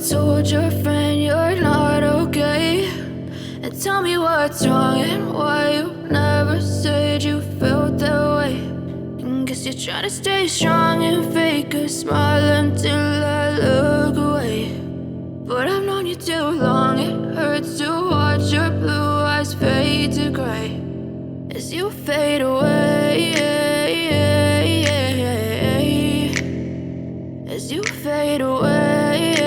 told your friend you're not okay, and tell me what's wrong and why you never said you felt that way. And guess you're trying to stay strong and fake a smile until I look away. But I've known you too long, it hurts to watch your blue eyes fade to gray as you fade away, as you fade away.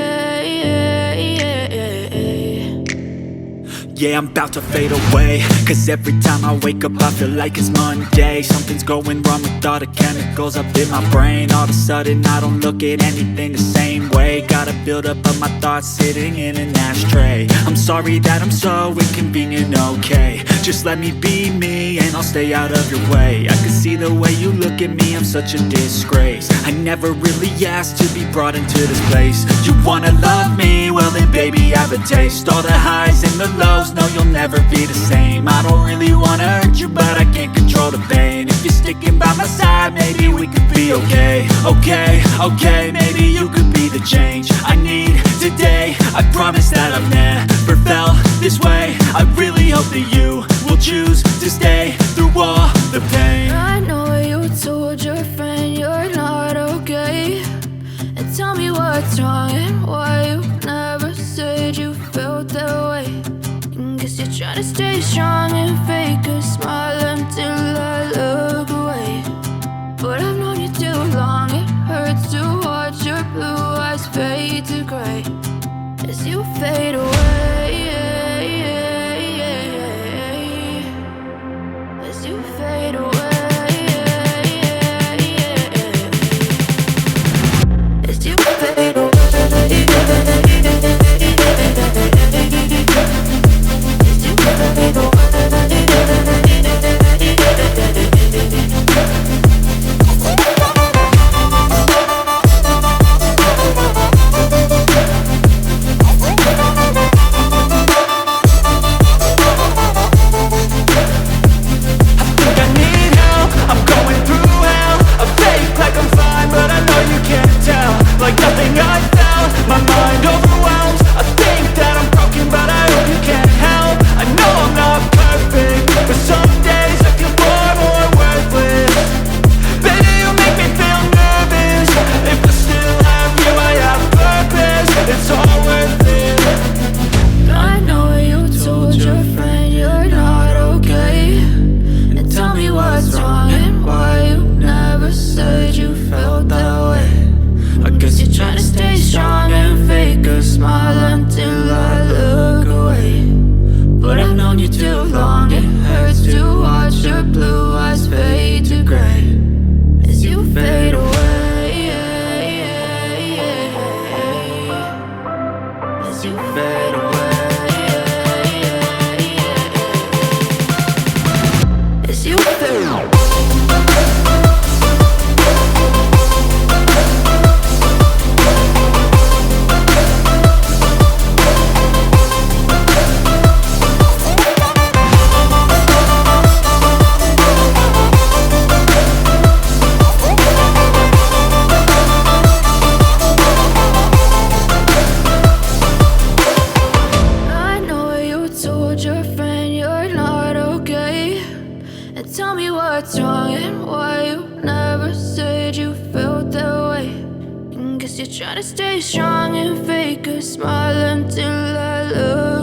Yeah, I'm about to fade away, cause every time I wake up I feel like it's Monday. Something's going wrong with all the chemicals up in my brain. All of a sudden I don't look at anything the same way. Gotta build up of my thoughts sitting in an ashtray. I'm sorry that I'm so inconvenient, okay. Just let me be me and I'll stay out of your way. I can see the way you look at me, I'm such a disgrace. I never really asked to be brought into this place. You wanna love me? Well then baby I have a taste. All the highs and the lows, no you'll never be the same. I don't really wanna hurt you but I can't control the pain. If you're sticking by my side maybe we could be okay. Okay, maybe you could be the change I need today. I promise that I've never felt this way. I really hope that you will choose to stay through all the pain. I know you told your friend you're not okay, and tell me what's wrong and why you never said you felt that way. And guess you're trying to stay strong and fake a smile until I look away. But I've known you too long, it hurts to watch your blue eyes fade to gray as you fade away, as you fade away, as you fade away. Like nothing I felt, my mind overwhelmed. I think that I'm broken, but I hope you can't help. I know I'm not perfect, but some days I feel far more worthless. Baby, you make me feel nervous. If I still have you, I have purpose. It's all worth it. I know you told your friend you're not okay, and tell me what's wrong and why you never said you felt that way. I guess you're trying to stay strong and fake a smile until I look away. But I've known you too long, it hurts to watch your blue eyes fade to gray as you fade away, as you fade away, as you fade away. Your friend you're not okay, and tell me what's wrong and why you never said you felt that way. And guess you're trying to stay strong and fake a smile until I look